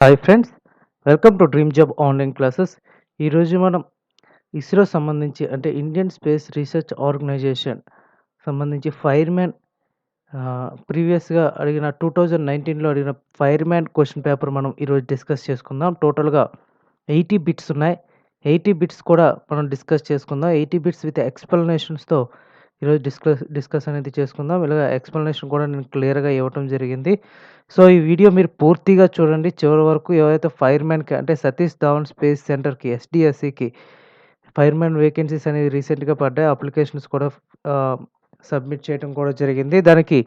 Hi friends, welcome to dream job online classes. ఈరోజు మనం ఇస్రో సంబంధించి అంటే ఇండియన్ స్పేస్ రీసెర్చ్ ఆర్గనైజేషన్ సంబంధించి ఫైర్‌మ్యాన్ ప్రీవియస్‌గా అడిగిన 2019లో అడిగిన ఫైర్‌మ్యాన్ క్వెషన్ పేపర్ మనం ఈరోజు డిస్కస్ చేసుకుందాం. టోటల్‌గా 80 బిట్స్ ఉన్నాయి. 80 బిట్స్ కూడా మనం డిస్కస్ చేసుకుందాం. 80 బిట్స్ విత్ ఎక్స్‌ప్లనేషన్స్‌తో ఈరోజు డిస్కస్ అనేది చేసుకుందాం. ఇలాగ ఎక్స్‌ప్లనేషన్ కూడా నేను క్లియర్‌గా ఇవ్వటం జరిగింది. సో, ఈ వీడియో మీరు పూర్తిగా చూడండి. చివరి వరకు ఎవరైతే ఫైర్‌మ్యాన్‌కి అంటే సతీష్ ధావన్ స్పేస్ సెంటర్‌కి ఎస్‌డీఎస్‌సికి ఫైర్‌మ్యాన్ వేకెన్సీస్ అనేవి రీసెంట్‌గా పడ్డాయి. అప్లికేషన్స్ కూడా ఆహ్, సబ్మిట్ చేయడం కూడా జరిగింది. దానికి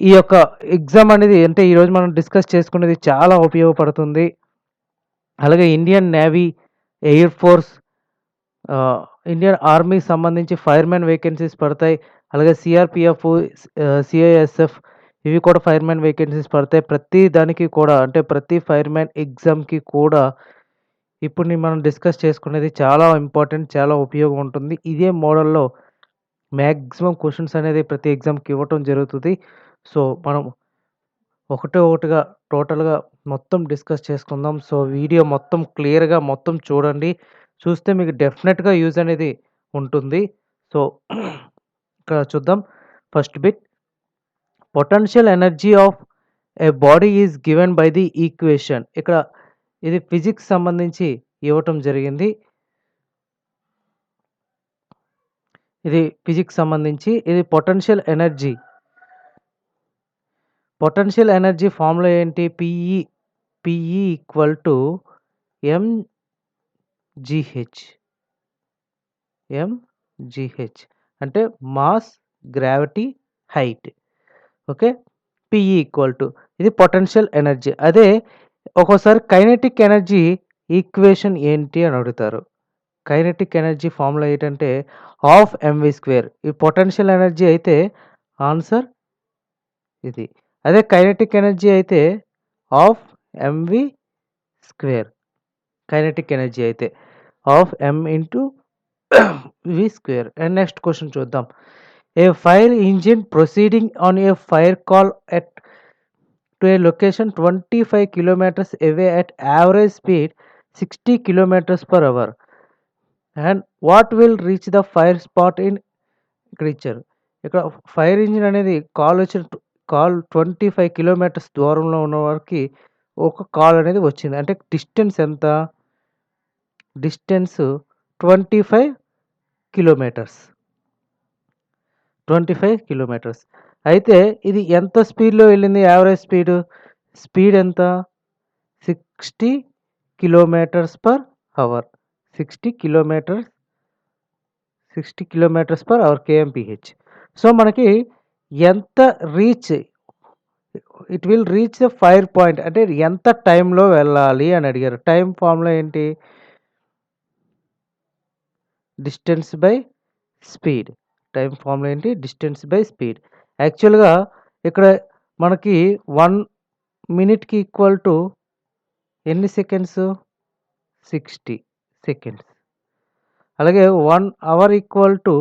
ఈ యొక్క ఎగ్జామ్ అనేది అంటే ఈరోజు మనం డిస్కస్ చేసుకునేది చాలా ఉపయోగపడుతుంది. అలాగే ఇండియన్ నేవీ, ఎయిర్ ఫోర్స్, ఆహ్, ఇండియన్ ఆర్మీకి సంబంధించి ఫైర్‌మ్యాన్ వేకెన్సీస్ పడతాయి. అలాగే సీఆర్‌పీఎఫ్, సీఐఎస్ఎఫ్ ఇవి కూడా ఫైర్‌మ్యాన్ వేకెన్సీస్ పడతాయి. ప్రతి దానికి కూడా అంటే ప్రతి ఫైర్‌మ్యాన్ ఎగ్జామ్‌కి కూడా ఇప్పుడు మనం డిస్కస్ చేసుకునేది చాలా ఇంపార్టెంట్. చాలా ఉపయోగం ఉంటుంది. ఇదే మోడల్‌లో మాక్సిమం క్వెషన్స్ అనేది ప్రతి ఎగ్జామ్‌కి ఇవ్వటం జరుగుతది. సో, మనం ఒకటిగా టోటల్‌గా మొత్తం డిస్కస్ చేసుకుందాం. సో, వీడియో మొత్తం క్లియర్‌గా మొత్తం చూడండి. చూస్తే మీకు డెఫినెట్‌గా యూజ్ అనేది ఉంటుంది. సో, ఇక్కడ చూద్దాం. First bit potential energy of a body is given by the equation. ఇక్కడ ఇది ఫిజిక్స్ సంబంధించి ఇవ్వటం జరిగింది. ఇది ఫిజిక్స్ సంబంధించి ఇది పొటెన్షియల్ ఎనర్జీ ఫార్ములా ఏంటి? PE equal to MGH. MGH అంటే mass, gravity, height. Okay. PE equal to ఇది పొటెన్షియల్ ఎనర్జీ. అదే ఒక్కోసారి కైనెటిక్ ఎనర్జీ ఈక్వేషన్ ఏంటి అని అడుగుతారు. కైనెటిక్ ఎనర్జీ ఫార్ములా ఏంటంటే హాఫ్ ఎంవి స్క్వేర్. ఈ పొటెన్షియల్ ఎనర్జీ అయితే ఆన్సర్ ఇది. అదే కైనెటిక్ ఎనర్జీ అయితే half MV square. Kinetic energy అయితే half M into V square. And next question చూద్దాం. A fire engine proceeding on A fire call at to a location 25 kilometres away at average speed 60 kilometres per hour and what will reach the fire spot in ఇక్కడ ఇచ్చారు. ఇక్కడ fire engine అనేది call 25 kilometres దూరంలో ఉన్న వారికి ఒక call అనేది వచ్చింది. అంటే డిస్టెన్స్ ఎంత? Distance 25 kilometres. 25 కిలోమీటర్స్. అయితే ఇది ఎంత స్పీడ్‌లో వెళ్ళింది యావరేజ్ స్పీడు? స్పీడ్ ఎంత? 60 kilometres per hour. 60 kilometres 60 kilometres per hour KMPH. So, మనకి ఎంత reach it will reach the fire point అంటే ఎంత టైంలో వెళ్ళాలి అని అడిగారు. టైం ఫార్ములా ఏంటి? Distance by speed. Time formula ఏంటి? Distance by speed. యాక్చువల్‌గా ఇక్కడ మనకి 1 మినిట్‌కి ఈక్వల్ టు ఎన్ని సెకండ్స్? 60 సెకండ్స్. అలాగే 1 hour equal to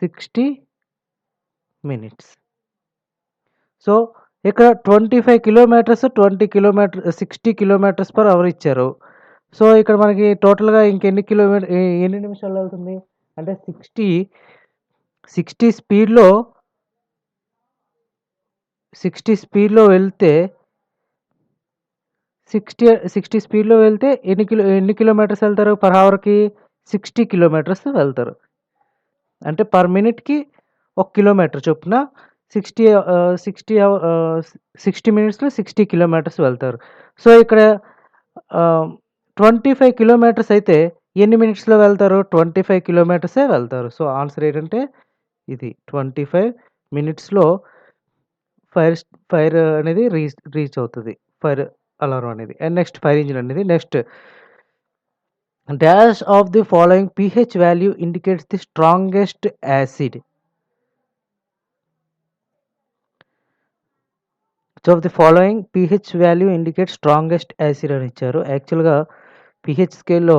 60 minutes. So, ఇక్కడ 25 కిలోమీటర్స్, 60 కిలోమీటర్స్ పర్ అవర్ ఇచ్చారు. సో, ఇక్కడ మనకి టోటల్‌గా ఎన్ని నిమిషాల్లో వెళ్తుంది? అంటే 60 స్పీడ్‌లో 60 స్పీడ్‌లో వెళ్తే 60 స్పీడ్‌లో వెళ్తే ఎన్ని కిలోమీటర్స్ వెళ్తారు పర్ అవర్‌కి? 60 కిలోమీటర్స్ వెళ్తారు. అంటే పర్ మినిట్‌కి 1 కిలోమీటర్ చొప్పున 60 ఆహ్, 60 అవ ఆహ్, 60 మినిట్స్‌లో 60 కిలోమీటర్స్ వెళ్తారు. సో, ఇక్కడ ఆహ్, 25 కిలోమీటర్స్ అయితే ఎన్ని మినిట్స్‌లో వెళ్తారు? 25 కిలోమీటర్సే వెళ్తారు. సో, ఆన్సర్ ఏంటంటే ఇది 25 మినిట్స్‌లో ఫైర్ అనేది రీచ్ అవుతది. ఫైర్ అలారం అనేది. అండ్ నెక్స్ట్ ఫైర్ ఇంజిన్ అనేది. Next dash of the following pH value indicates the strongest acid. So, the following pH value indicates strongest acid అని ఇచ్చారు. యాక్చువల్‌గా పీహెచ్ స్కేల్‌లో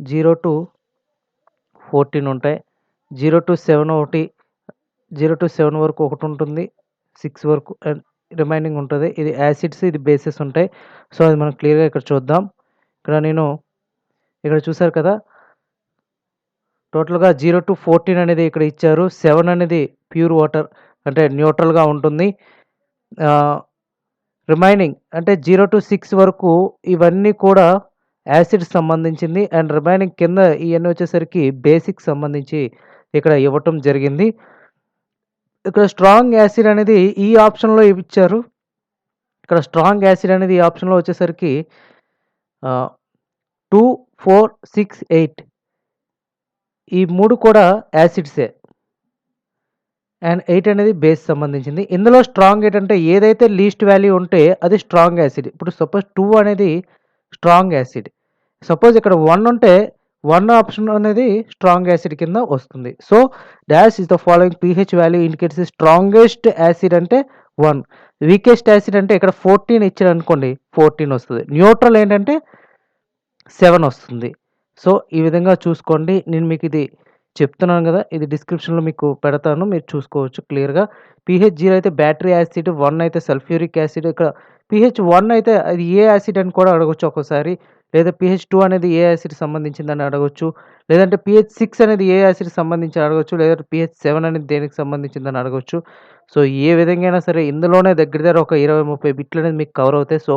0-14 ఉంటాయి. 0-7 ఒకటి, 0-7 వరకు ఒకటుంటుంది. 6 వరకు అండ్ రిమైనింగ్ ఉంటుంది. ఇది యాసిడ్స్, ఇది బేసెస్ ఉంటాయి. సో అది మనం క్లియర్గా ఇక్కడ చూద్దాం. ఇక్కడ చూసారు కదా, టోటల్గా 0 to 14 అనేది ఇక్కడ ఇచ్చారు. 7 అనేది ప్యూర్ వాటర్ అంటే న్యూట్రల్గా ఉంటుంది. రిమైనింగ్ అంటే 0 to 6 వరకు ఇవన్నీ కూడా యాసిడ్ సంబంధించింది. అండ్ రిమైనింగ్ కింద ఇవన్నీ వచ్చేసరికి బేసిక్ సంబంధించి ఇక్కడ ఇవ్వటం జరిగింది. ఇక్కడ స్ట్రాంగ్ యాసిడ్ అనేది ఈ ఆప్షన్లో ఇచ్చారు. ఇక్కడ స్ట్రాంగ్ యాసిడ్ అనేది ఈ ఆప్షన్లో వచ్చేసరికి 2, 4, 6, 8 ఈ 3 కూడా యాసిడ్సే. అండ్ 8 అనేది బేస్ సంబంధించింది. ఇందులో స్ట్రాంగ్ ఏంటంటే ఏదైతే లీస్ట్ వాల్యూ ఉంటే అది స్ట్రాంగ్ యాసిడ్. ఇప్పుడు సపోజ్ 2 అనేది స్ట్రాంగ్ యాసిడ్. సపోజ్ ఇక్కడ 1 ఉంటే 1 ఆప్షన్ అనేది స్ట్రాంగ్ యాసిడ్ కింద వస్తుంది. So dash is the following pH value indicates strongest acid అంటే 1, వీకెస్ట్ యాసిడ్ అంటే ఇక్కడ 14 ఇచ్చారు అనుకోండి 14 వస్తుంది. న్యూట్రల్ ఏంటంటే 7 వస్తుంది. సో ఈ విధంగా చూసుకోండి. నేను మీకు ఇది చెప్తున్నాను కదా, ఇది డిస్క్రిప్షన్లో మీకు పెడతాను, మీరు చూసుకోవచ్చు క్లియర్గా. pH 0 అయితే బ్యాటరీ యాసిడ్, 1 అయితే సల్ఫ్యూరిక్ యాసిడ్. ఇక్కడ pH 1 అయితే అది ఏ యాసిడ్ అని కూడా అడగొచ్చు ఒక్కోసారి, లేదా pH 2 అనేది ఏ యాసిడ్ సంబంధించిందని అడగొచ్చు, లేదంటే pH 6 అనేది ఏ యాసిడ్ సంబంధించి అడగొచ్చు, లేదంటే pH 7 అనేది దేనికి సంబంధించిందని అడగొచ్చు. సో ఏ విధంగా అయినా సరే ఇందులోనే దగ్గర ఒక 20-30 బిట్లు అనేది మీకు కవర్ అవుతాయి. సో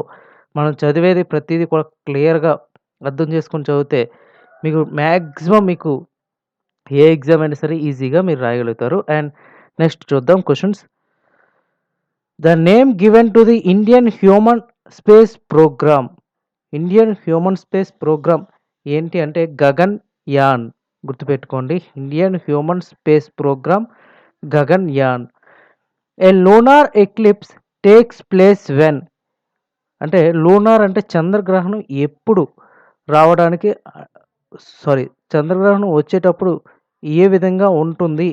మనం చదివేది ప్రతిదీ కూడా క్లియర్గా అర్థం చేసుకొని చదివితే మీకు మ్యాక్సిమం మీకు ఏ ఎగ్జామ్ అయినా సరే ఈజీగా మీరు రాయగలుగుతారు. అండ్ నెక్స్ట్ చూద్దాం questions. The name given to the Indian human space programme. Indian human space programme ఏంటి అంటే గగన్ యాన్. గుర్తుపెట్టుకోండి, Indian human space programme Gaganyaan. A lunar eclipse takes place when. అంటే లూనార్ అంటే చంద్రగ్రహణం ఎప్పుడు రావడానికి, చంద్రగ్రహణం వచ్చేటప్పుడు ఏ విధంగా ఉంటుంది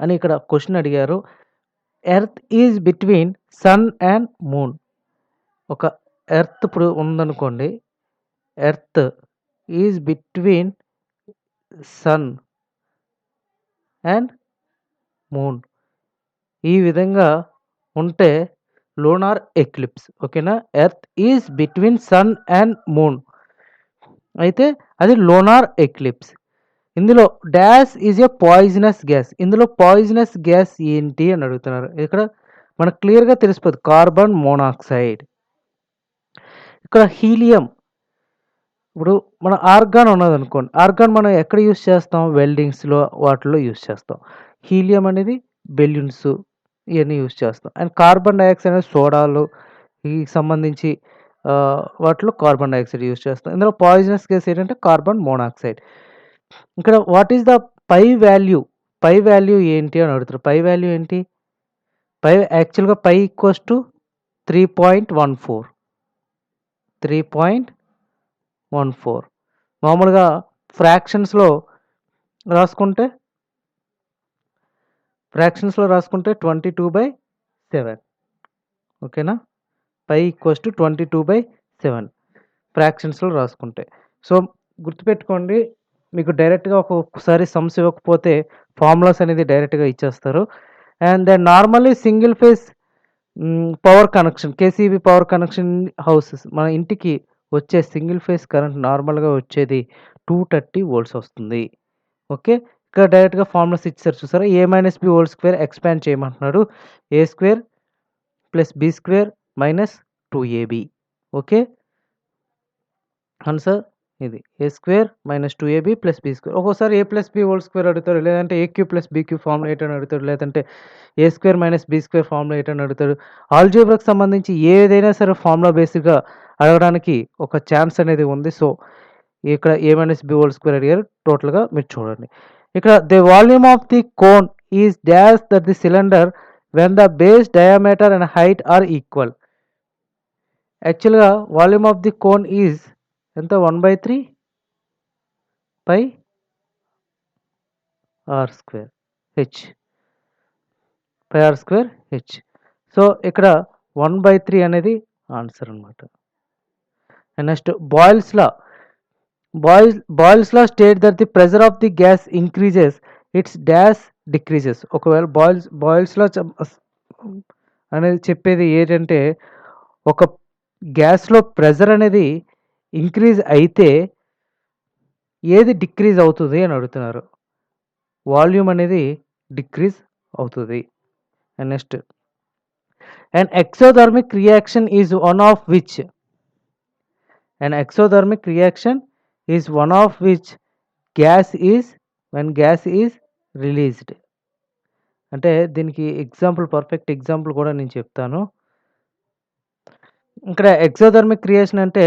అని ఇక్కడ క్వశ్చన్ అడిగారు. Earth is between sun and moon. ఒక ఎర్త్ ఇప్పుడు ఉందనుకోండి, earth is between sun and moon, ఈ విధంగా ఉంటే లూనార్ ఎక్లిప్స్. ఓకేనా, earth is between sun and moon అయితే అది లూనార్ ఎక్లిప్స్. ఇందులో dash is a poisonous gas. ఇందులో పాయిజనస్ గ్యాస్ ఏంటి అని అడుగుతున్నారు. ఇక్కడ మనకు క్లియర్గా తెలిసిపోతుంది, కార్బన్ మోనాక్సైడ్. ఇక్కడ హీలియం. ఇప్పుడు మన ఆర్గాన్ ఉన్నది అనుకోండి, ఆర్గాన్ మనం ఎక్కడ యూస్ చేస్తాం, వెల్డింగ్స్లో వాటిలో యూస్ చేస్తాం. హీలియం అనేది బెలూన్స్ ఇవన్నీ యూస్ చేస్తాం. అండ్ కార్బన్ డైఆక్సైడ్ అనేది సోడాలు ఈ సంబంధించి వాటిలో కార్బన్ డైఆక్సైడ్ యూస్ చేస్తాం. ఇందులో పాయిజనస్ గ్యాస్ ఏంటంటే కార్బన్ మోనాక్సైడ్. ఇక్కడ what is the pi value, pi value ఏంటి అని అడుగుతారు. పై వాల్యూ ఏంటి, పై యాక్చువల్గా పై ఈక్వల్స్ టు 3.14. 3.14 మామూలుగా ఫ్రాక్షన్స్లో రాసుకుంటే 22/7. ఓకేనా, పై ఈక్వల్స్ టు 22/7 ఫ్రాక్షన్స్లో రాసుకుంటే. సో గుర్తుపెట్టుకోండి, మీకు డైరెక్ట్గా ఒక్కొక్కసారి సమ్స్ ఇవ్వకపోతే ఫార్ములాస్ అనేది డైరెక్ట్గా ఇచ్చేస్తారు. And then normally single phase power connection, KCB power connection houses, మన ఇంటికి వచ్చే సింగిల్ ఫేజ్ కరెంట్ నార్మల్గా వచ్చేది 230 volts వస్తుంది. ఓకే, ఇక్కడ డైరెక్ట్గా ఫార్ములాస్ ఇచ్చారు చూసారా, a-b² ఎక్స్పాండ్ చేయమంటున్నాడు. a² + b² - 2ab. Okay, answer ఇది a² - 2ab + b². ఒక్కోసారి a+b² అడుగుతాడు, లేదంటే a³ + b³ ఫార్ములా ఏంటని అడుగుతాడు, లేదంటే a² - b² ఫార్ములా ఏంటని అడుగుతాడు. ఆల్జీబ్రాకి సంబంధించి ఏదైనా సరే ఫార్ములా బేసిక్గా అడగడానికి ఒక ఛాన్స్ అనేది ఉంది. సో ఇక్కడ a-b² అడిగారు. టోటల్గా మీరు చూడండి, ఇక్కడ the volume of the cone is dash that the cylinder when the base diameter and height are equal. యాక్చువల్గా volume of the cone is ఎంత, 1/3 pi r² h, pi r² h. So ఇక్కడ 1/3 అనేది answer అనమాట. And next Boyle's law state that the pressure of the gas increases its dash decreases. ఒకవేళ Boyle's law అనేది చెప్పేది ఏంటంటే, ఒక గ్యాస్‌లో ప్రెషర్ అనేది ఇంక్రీజ్ అయితే ఏది డిక్రీజ్ అవుతది అని అడుగుతున్నారు. వాల్యూమ్ అనేది డిక్రీజ్ అవుతది. And next an exothermic reaction is one of which an exothermic reaction is one of which gas is when gas is released. అంటే దీనికి ఎగ్జాంపుల్ పర్ఫెక్ట్ ఎగ్జాంపుల్ కూడా నేను చెప్తాను. ఇక్కడ ఎక్సోథర్మిక్ రియాక్షన్ అంటే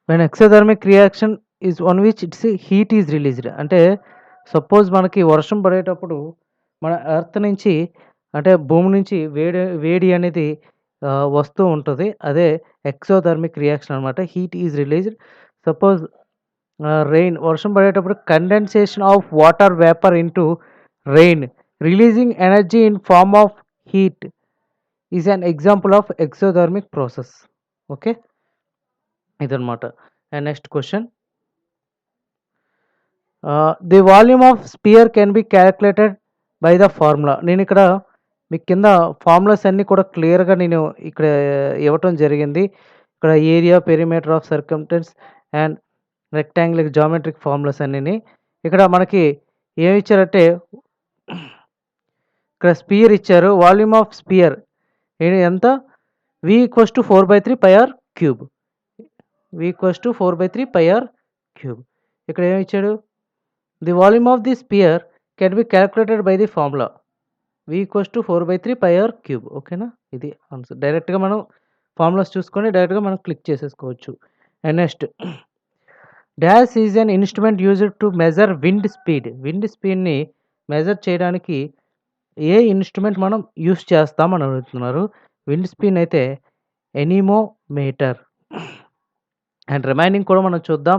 when exothermic reaction is on which it's heat is released. అంటే suppose మనకి వర్షం పడేటప్పుడు మన ఎర్త్ నుంచి అంటే భూమి నుంచి వేడి అనేది వస్తూ ఉంటది. అదే ఎక్సోథర్మిక్ రియాక్షన్ అనమాట. Heat is released. Suppose rain వర్షం పడేటప్పుడు condensation of water vapour into rain releasing energy in form of heat is an example of exothermic process. Okay, ఇదనమాట. And next question, the volume of sphere can be calculated by the formula. నేను ఇక్కడ మీకు కింద formulas అన్నీ కూడా క్లియర్గా నేను ఇక్కడ ఇవ్వటం జరిగింది. ఇక్కడ area, perimeter of circumference and rectangle geometric formulas అన్నీ. ఇక్కడ మనకి ఏమి ఇచ్చారంటే ఇక్కడ స్పియర్ ఇచ్చారు. వాల్యూమ్ ఆఫ్ స్పియర్ ఎంత? V equals to 4/3 πr cube. V equals to 4/3 πr cube. ఇక్కడ ఏమి ఇచ్చాడు? The volume of the sphere can be calculated by the formula V equals to 4/3 πr cube. ఓకేనా, ఇది ఆన్సర్. డైరెక్ట్గా మనం formulas చూసుకొని డైరెక్ట్గా మనం క్లిక్ చేసేసుకోవచ్చు. And next, dash is an instrument used to measure wind speed. Wind స్పీడ్ని measure చేయడానికి ఏ ఇన్స్ట్రుమెంట్ మనం యూస్ చేస్తామని అడుగుతున్నారు. విండ్ స్పీడ్ అయితే ఎనిమోమీటర్. అండ్ రిమైనింగ్ కూడా మనం చూద్దాం.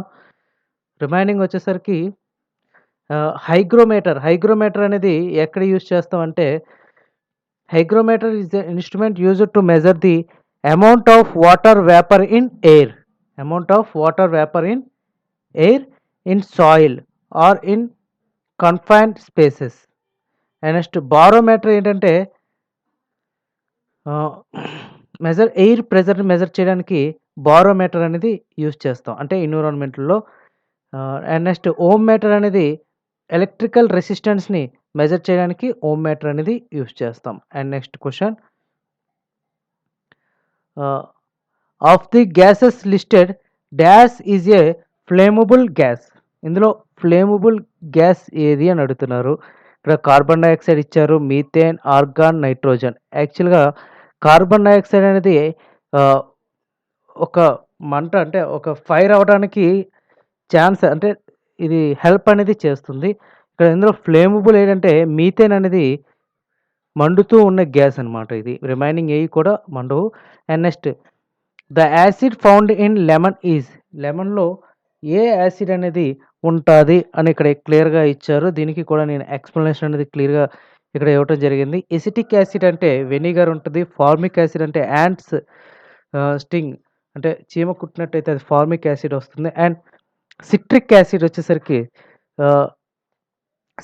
రిమైనింగ్ వచ్చేసరికి హైగ్రోమీటర్ అనేది ఎక్కడ యూజ్ చేస్తామంటే, hygrometer is the instrument used to measure the amount of water vapour in air. Amount of water vapour in air in soil or in confined spaces. And next barometer ఏంటంటే air ప్రెజర్ని measure చేయడానికి barometer అనేది use చేస్తాం, అంటే ఎన్విరాన్మెంట్లో. And next ohm meter అనేది electrical రెసిస్టెన్స్ని measure చేయడానికి ఓమ్ మీటర్ అనేది యూజ్ చేస్తాం. And next question, of the gases listed dash is a flammable gas. ఇందులో ఫ్లేమబుల్ గ్యాస్ ఏది అని అడుగుతున్నారు. ఇక్కడ కార్బన్ డైఆక్సైడ్ ఇచ్చారు, మీథేన్, ఆర్గాన్, నైట్రోజన్. యాక్చువల్గా కార్బన్ డైఆక్సైడ్ అనేది ఒక మంట అంటే ఒక ఫైర్ అవ్వడానికి ఛాన్స్ అంటే ఇది హెల్ప్ అనేది చేస్తుంది. ఇక్కడ ఇందులో ఫ్లేమబుల్ ఏంటంటే మీథేన్ అనేది మండుతూ ఉన్న గ్యాస్ అనమాట. ఇది రిమైనింగ్ ఏవి కూడా మండవు. And next, the acid found in lemon is. లెమన్లో ఏ యాసిడ్ అనేది ఉంటుంది అని ఇక్కడ క్లియర్గా ఇచ్చారు. దీనికి కూడా నేను ఎక్స్ప్లెనేషన్ అనేది క్లియర్గా ఇక్కడ ఇవ్వటం జరిగింది. ఎసిటిక్ యాసిడ్ అంటే వెనిగర్ ఉంటుంది. ఫార్మిక్ యాసిడ్ అంటే యాంట్స్ స్టింగ్ అంటే చీమ కుట్టినట్టయితే అది ఫార్మిక్ యాసిడ్ వస్తుంది. అండ్ సిట్రిక్ యాసిడ్ వచ్చేసరికి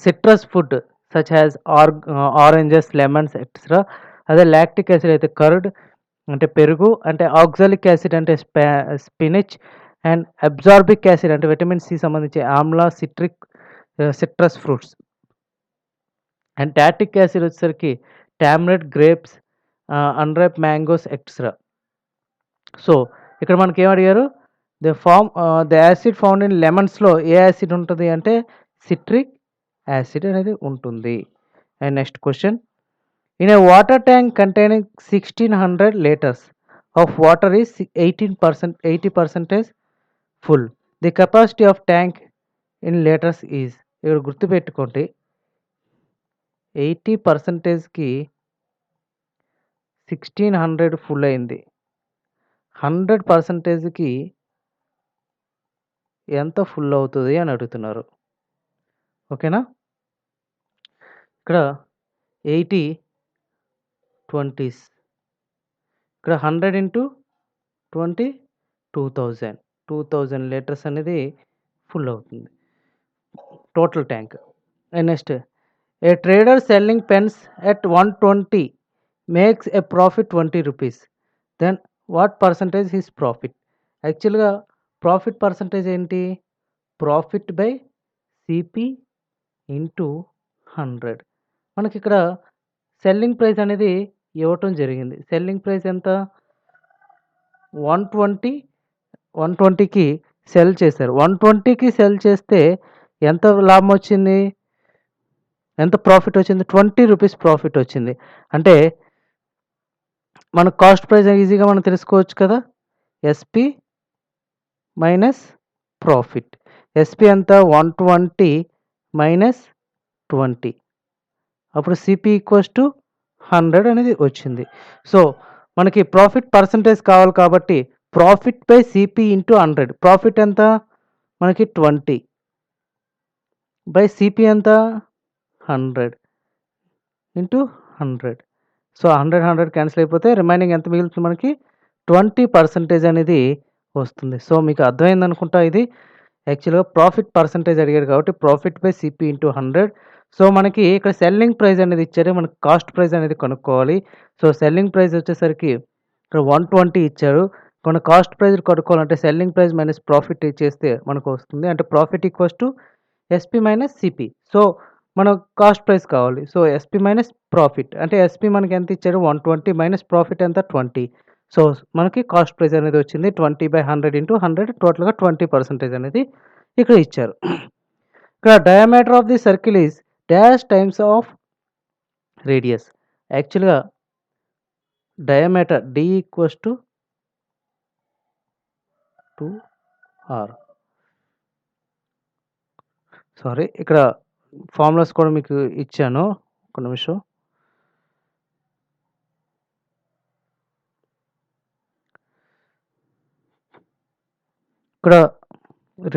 citrus food such as oranges, lemons etcetera. అదే లాక్టిక్ యాసిడ్ అయితే కర్డ్ అంటే పెరుగు. అంటే ఆక్సాలిక్ యాసిడ్ అంటే స్పినిచ్. అండ్ అబ్జార్బిక్ యాసిడ్ అంటే విటమిన్ సి సంబంధించి ఆమ్లా, సిట్రస్ ఫ్రూట్స్. అండ్ టాటిక్ యాసిడ్ వచ్చేసరికి tamarind, grapes, unripe mangoes etcetera. So ఇక్కడ మనకి ఏం అడిగారు? The acid found in లెమన్స్లో A acid ఉంటుంది అంటే సిట్రిక్ యాసిడ్ అనేది ఉంటుంది. And next question, in a water tank containing 1600 litres of water is 80% full. The capacity of tank in litres is. ఇక్కడ గుర్తుపెట్టుకోండి, 80%కి 1600 ఫుల్ అయింది. 100%కి ఎంత ఫుల్ అవుతుంది అని అడుగుతున్నారు. ఓకేనా, ఇక్కడ 80 20s, ఇక్కడ 100 ఇంటూ 20 2000 లీటర్స్ అనేది ఫుల్ అవుతుంది total tank. And next, A trader selling pens at 120 makes a profit 20 rupees. Then what percentage his profit? యాక్చువల్గా ప్రాఫిట్ పర్సంటేజ్ ఏంటి? Profit by CP into 100. మనకి ఇక్కడ సెల్లింగ్ ప్రైస్ అనేది ఇవ్వటం జరిగింది. సెల్లింగ్ ప్రైస్ ఎంత? 120 120కి సెల్ చేశారు. 120కి సెల్ చేస్తే ఎంత లాభం వచ్చింది? ఎంత ప్రాఫిట్ వచ్చింది? 20 రూపీస్ ప్రాఫిట్ వచ్చింది. అంటే మన కాస్ట్ ప్రైస్ ఈజీగా మనం తెలుసుకోవచ్చు కదా. SP minus profit. ఎస్పి ఎంత? 120 మైనస్ 20. అప్పుడు సిపి ఈక్వల్స్ టు 100 అనేది వచ్చింది. సో మనకి ప్రాఫిట్ పర్సంటేజ్ కావాలి కాబట్టి profit by CP into 100. Profit ఎంత? మనకి 20 బై సిపి ఎంత? 100 ఇంటూ 100. సో 100 క్యాన్సిల్ అయిపోతే రిమైనింగ్ ఎంత మిగులుతుంది మనకి? 20% అనేది వస్తుంది. సో మీకు అర్థమైంది అనుకుంటా. ఇది యాక్చువల్గా ప్రాఫిట్ పర్సంటేజ్ అడిగారు కాబట్టి profit by CP into 100. So మనకి ఇక్కడ సెల్లింగ్ ప్రైస్ అనేది ఇచ్చారు, మనకి కాస్ట్ ప్రైస్ అనేది కనుక్కోవాలి. సో సెల్లింగ్ ప్రైస్ వచ్చేసరికి ఇక్కడ 120 ఇచ్చారు. మన కాస్ట్ ప్రైస్ కనుక్కోవాలంటే సెల్లింగ్ ప్రైస్ మైనస్ ప్రాఫిట్ చేస్తే మనకు వస్తుంది. అంటే profit equals to SP minus CP. So మనకు కాస్ట్ ప్రైస్ కావాలి. సో ఎస్పి మైనస్ ప్రాఫిట్ అంటే ఎస్పి మనకి ఎంత ఇచ్చారు? 120 మైనస్ ప్రాఫిట్ ఎంత? 20. సో మనకి కాస్ట్ ప్రైస్ అనేది వచ్చింది 20/100 ఇంటూ 100. టోటల్గా 20% అనేది ఇక్కడ ఇచ్చారు. ఇక్కడ diameter of the circle is dash times of radius. యాక్చువల్గా diameter D equals to 2r. Sorry, ఇక్కడ ఫార్ములాస్ కూడా మీకు ఇచ్చాను. ఒక నిమిషం. ఇక్కడ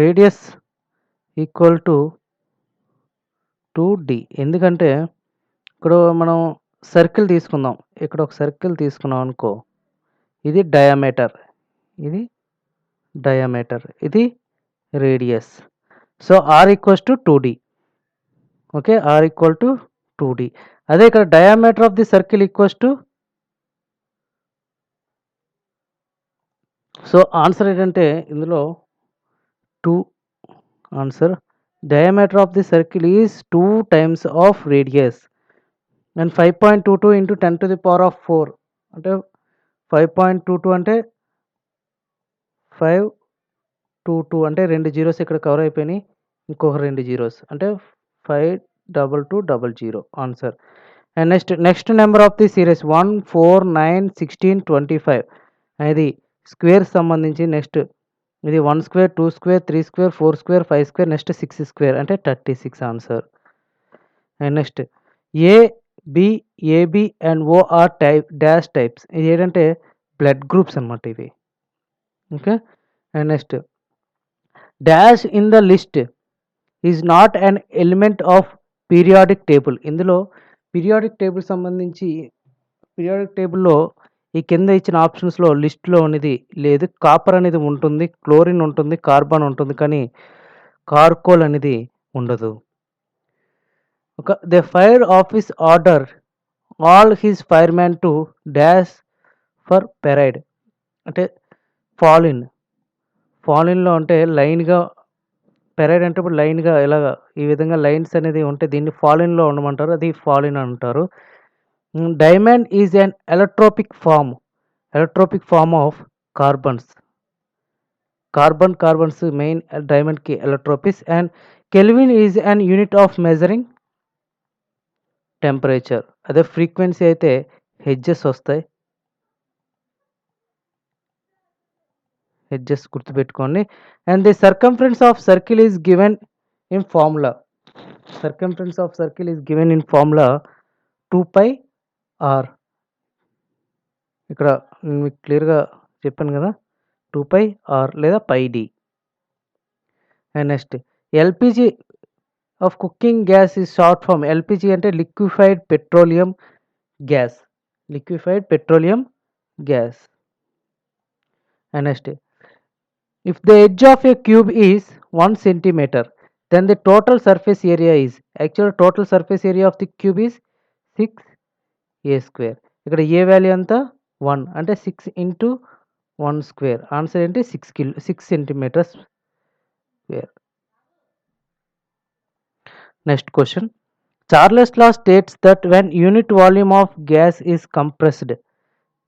రేడియస్ ఈక్వల్ టు 2d. ఎందుకంటే ఇక్కడ మనం సర్కిల్ తీసుకుందాం. ఇక్కడ ఒక సర్కిల్ తీసుకున్నాం అనుకో, ఇది డయామీటర్, ఇది డయామీటర్, ఇది radius. So r equals to 2d. Okay, r equal to 2d. అదే ఇక్కడ diameter of the circle equals to, so answer ఏంటంటే ఇందులో 2 answer. Diameter of the circle is 2 times of radius and 5.22 into 10⁴ అంటే 5.22 అంటే 522 అంటే 2 zeros ఇక్కడ cover అయిపోయినాయి, ఇంకొక 2 జీరోస్ అంటే 52200 answer. And next number of the series 1, 4, 9, 16, 25 అది స్క్వేర్ సంబంధించి. నెక్స్ట్ ఇది 1 square, 2 square, 3 square, 4 square, 5 square, next 6 square అంటే 36 answer. And next AB and OR type dash types. ఇది ఏంటంటే బ్లడ్ గ్రూప్స్ అనమాట ఇవి. Okay. And next dash in the list is not an element of periodic table. ఇందులో periodic table సంబంధించి periodic టేబుల్లో ఈ కింద ఇచ్చిన ఆప్షన్స్లో లిస్ట్లో అనేది లేదు. కాపర్ అనేది ఉంటుంది, క్లోరిన్ ఉంటుంది, కార్బన్ ఉంటుంది, కానీ కార్కోల్ అనేది ఉండదు. ఒక the fire office order all his fireman to dash for పెరైడ్. అంటే ఫాలిన్లో అంటే లైన్గా, పెరైడ్ అంటే ఇప్పుడు లైన్గా ఇలాగా ఈ విధంగా లైన్స్ అనేది ఉంటే దీన్ని ఫాలిన్లో ఉండమంటారు, అది ఫాలిన్ అంటారు. Diamond is an allotropic form of carbons. Carbons main డైమండ్కి allotropes. And Kelvin is an unit of measuring temperature. అదే ఫ్రీక్వెన్సీ అయితే హెడ్జెస్ వస్తాయి, హెడ్జెస్ గుర్తుపెట్టుకోండి. And the circumference of circle is given in formula. Circumference of circle is given in formula 2πr. ఇక్కడ నేను మీకు క్లియర్గా చెప్పాను కదా, 2πr లేదా πd. And next LPG of cooking gas is short form. LPG అంటే liquefied petroleum gas. And next if the edge of a cube is 1 centimeter, Then the total surface area is, actual total surface area of the cube is 6a square. ఇక్కడ a value ఎంత 1 అంటే 6 into 1 square. Answer ఏంటి 6 centimeters square. Next question. Charles law states that when unit volume of gas is compressed,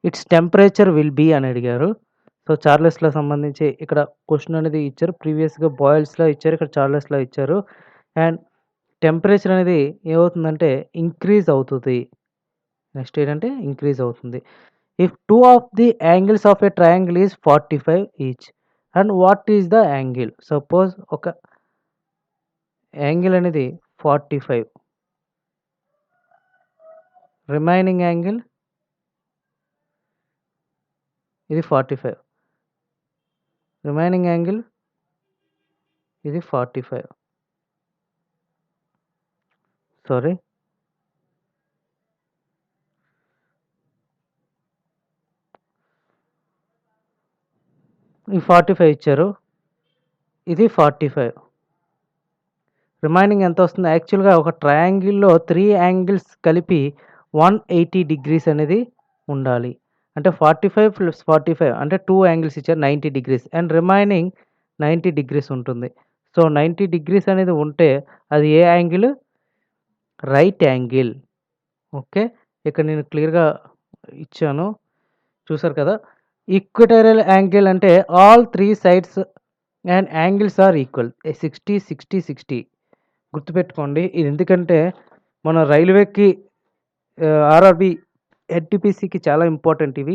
its temperature will be అని అడిగారు. So Charles లా సంబంధించి ఇక్కడ question అనేది ఇచ్చారు. ప్రీవియస్గా బాయిల్స్లో ఇచ్చారు, ఇక్కడ చార్లెస్ లా ఇచ్చారు. అండ్ టెంపరేచర్ అనేది ఏమవుతుందంటే ఇంక్రీజ్ అవుతుంది. నెక్స్ట్ ఏంటంటే ఇంక్రీజ్ అవుతుంది. If two of the angles of a triangle is 45 each and what is the angle? Suppose ఒక యాంగిల్ అనేది 45, రిమైనింగ్ యాంగిల్ ఇది 45, రిమైనింగ్ యాంగిల్ ఇది 45. సారీ, ఈ 45 ఇచ్చారు, ఇది 45. రిమైనింగ్ ఎంత వస్తుంది? యాక్చువల్గా ఒక ట్రయాంగిల్లో 3 యాంగిల్స్ కలిపి 180 డిగ్రీస్ అనేది ఉండాలి. అంటే 45 ప్లస్ 45 అంటే 2 యాంగిల్స్ ఇచ్చారు 90 డిగ్రీస్ అండ్ రిమైనింగ్ 90 డిగ్రీస్ ఉంటుంది. సో 90 డిగ్రీస్ అనేది ఉంటే అది ఏ యాంగిల్? Right angle. ఓకే, ఇక్కడ నేను క్లియర్గా ఇచ్చాను, చూసారు కదా. ఈక్వటోరియల్ యాంగిల్ అంటే all 3 sides and angles are equal. 60 60 60 గుర్తుపెట్టుకోండి. ఇది ఎందుకంటే మన రైల్వేకి, ఆర్ఆర్బి, ఎన్టీపీసీకి చాలా ఇంపార్టెంట్ ఇవి.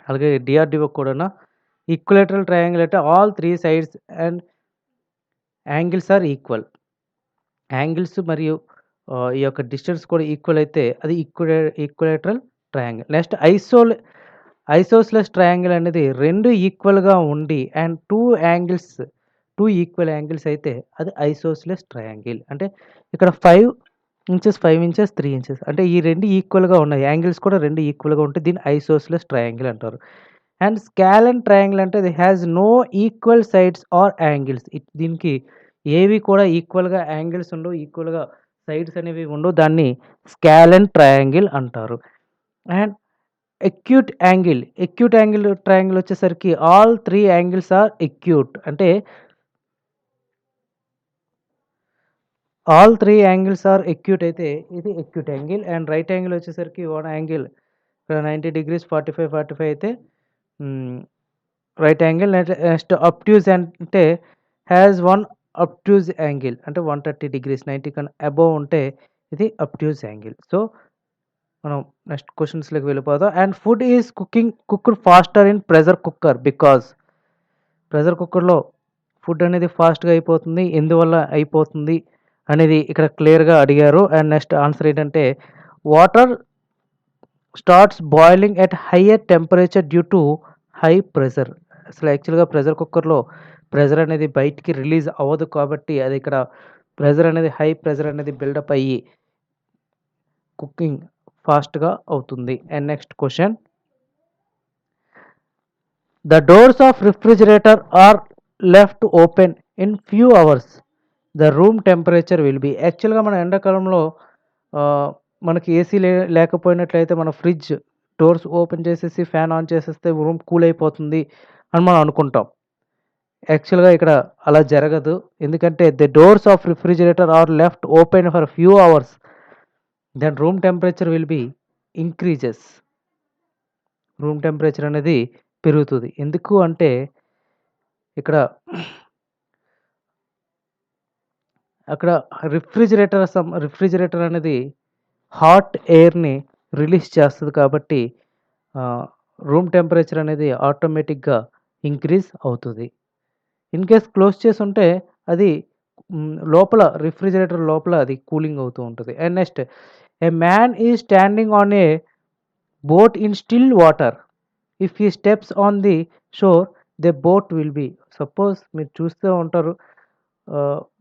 అలాగే డిఆర్డిఓ కూడా. ఈక్వలేటరల్ ట్రయాంగిల్ అంటే all 3 sides and angles are equal. Angles మరియు ఈ యొక్క డిస్టెన్స్ కూడా ఈక్వల్ అయితే అది equilateral triangle. Next isosceles triangle అనేది 2 ఈక్వల్గా ఉండి అండ్ 2 ఈక్వల్ యాంగిల్స్ అయితే అది ఐసోస్లెస్ ట్రయాంగిల్. అంటే ఇక్కడ 5 ఇంచెస్ 5 ఇంచెస్ 3 ఇంచెస్ అంటే ఈ 2 ఈక్వల్గా ఉన్నాయి, యాంగిల్స్ కూడా 2 ఈక్వల్గా ఉంటే దీన్ని ఐసోస్లెస్ ట్రయాంగిల్ అంటారు. అండ్ స్కాలన్ ట్రయాంగిల్ అంటే ఇది has no equal sides or angles. దీనికి ఏవి కూడా ఈక్వల్గా యాంగిల్స్ ఉండవు, ఈక్వల్గా సైడ్స్ అనేవి ఉండవు, దాన్ని స్కాలన్ ట్రయాంగిల్ అంటారు. అండ్ ఎక్యూట్ యాంగిల్ ట్రయాంగిల్ వచ్చేసరికి ఆల్ 3 యాంగిల్స్ ఆర్ ఎక్యూట్. అంటే ఆల్ 3 యాంగిల్స్ ఆర్ ఎక్యూట్ అయితే ఇది acute angle. And right angle వచ్చేసరికి 1 యాంగిల్ ఇక్కడ 90 డిగ్రీస్ 45 అయితే రైట్ యాంగిల్. నెక్స్ట్ అబ్ట్యూజ్ అంటే హ్యాస్ 1 అబ్ట్యూజ్ యాంగిల్ అంటే 130 డిగ్రీస్ 90 కన్నా అబోవ్ ఉంటే ఇది అబ్ట్యూజ్ యాంగిల్. సో మనం నెక్స్ట్ క్వశ్చన్స్లోకి వెళ్ళిపోదాం. And food is cooked faster in pressure cooker because. Pressure కుక్కర్లో ఫుడ్ అనేది ఫాస్ట్గా అయిపోతుంది, ఎందువల్ల అయిపోతుంది అనేది ఇక్కడ క్లియర్గా అడిగారు. అండ్ నెక్స్ట్ ఆన్సర్ ఏంటంటే water starts boiling at higher temperature due to high pressure. అసలు యాక్చువల్గా ప్రెషర్ కుక్కర్లో ప్రెషర్ అనేది బయటికి రిలీజ్ అవ్వదు కాబట్టి అది ఇక్కడ ప్రెషర్ అనేది హై ప్రెషర్ అనేది బిల్డప్ అయ్యి కుకింగ్ ఫాస్ట్గా అవుతుంది. And next question, the doors of refrigerator are left open in few hours, the room temperature will be. యాక్చువల్గా మన ఎండాకాలంలో మనకి ఏసీ లేకపోయినట్లయితే మన ఫ్రిడ్జ్ డోర్స్ ఓపెన్ చేసేసి ఫ్యాన్ ఆన్ చేసేస్తే రూమ్ కూల్ అయిపోతుంది అని మనం అనుకుంటాం. యాక్చువల్గా ఇక్కడ అలా జరగదు, ఎందుకంటే the doors of refrigerator are left open for few hours, then room temperature will B increases. Room temperature అనేది పెరుగుతుంది. ఎందుకు అంటే ఇక్కడ అక్కడ రిఫ్రిజిరేటర్ అనేది హాట్ ఎయిర్ని రిలీజ్ చేస్తుంది కాబట్టి రూమ్ టెంపరేచర్ అనేది ఆటోమేటిక్గా ఇంక్రీజ్ అవుతుంది. ఇన్ కేస్ క్లోజ్ చేసి ఉంటే అది లోపల రిఫ్రిజిరేటర్ లోపల అది కూలింగ్ అవుతూ ఉంటుంది. And next, a man is standing on a boat in still water, if he steps on the shore the boat will be. Suppose మీరు చూస్తూ ఉంటారు,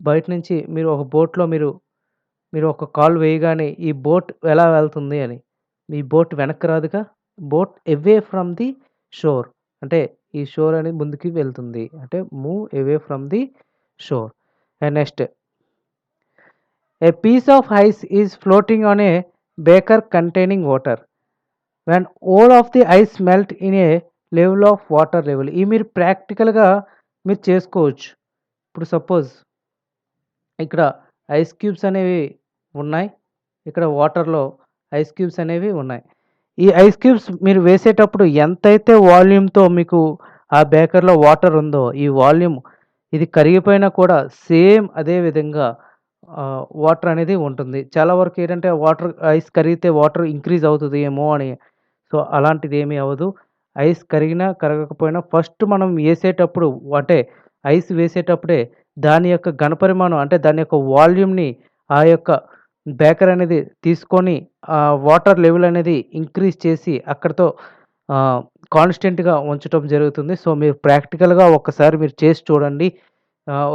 బయట నుంచి మీరు ఒక బోట్లో మీరు ఒక కాలు వేయగానే ఈ బోట్ ఎలా వెళ్తుంది అని, మీ బోట్ వెనక్కి రాదుగా, boat away from the shore అంటే ఈ షోర్ అనేది ముందుకి వెళ్తుంది, అంటే move away from the shore. And next, a piece of ice is floating on a beaker containing water. When all of the ice melt in a level of water level. ఈ మీరు ప్రాక్టికల్‌గా మీరు చేసుకోవచ్చు. ఇప్పుడు సపోజ్ ఇక్కడ ice cubes అనేవి ఉన్నాయి. ఇక్కడ వాటర్‌లో ఐస్ క్యూబ్స్ అనేవి ఉన్నాయి. ఈ ఐస్ క్యూబ్స్ మీరు వేసేటప్పుడు ఎంతైతే వాల్యూమ్‌తో మీకు ఆ బేకర్‌లో వాటర్ ఉందో, ఈ వాల్యూమ్ ఇది కరిగిపోయినా కూడా సేమ్ అదే విధంగా వాటర్ అనేది ఉంటుంది. చాలా వరకు ఏంటంటే వాటర్ ఐస్ కరిగితే వాటర్ ఇంక్రీజ్ అవుతదేమో అని. సో, అలాంటిదేమీ అవ్వదు. ఐస్ కరిగినా, కరగకపోయినా ఫస్ట్ మనం ఏసేటప్పుడు అంటే ఐస్ వేసేటప్పుడే దాని యొక్క ఘనపరిమాణం అంటే దాని యొక్క వాల్యూమ్‌ని ఆ యొక్క బేకర్ అనేది తీసుకొని వాటర్ లెవెల్ అనేది ఇంక్రీజ్ చేసి అక్కడితో ఆహ్, కాన్స్టెంట్‌గా ఉంచటం జరుగుతుంది. సో, మీరు ప్రాక్టికల్‌గా ఒక్కసారి మీరు చేసి చూడండి.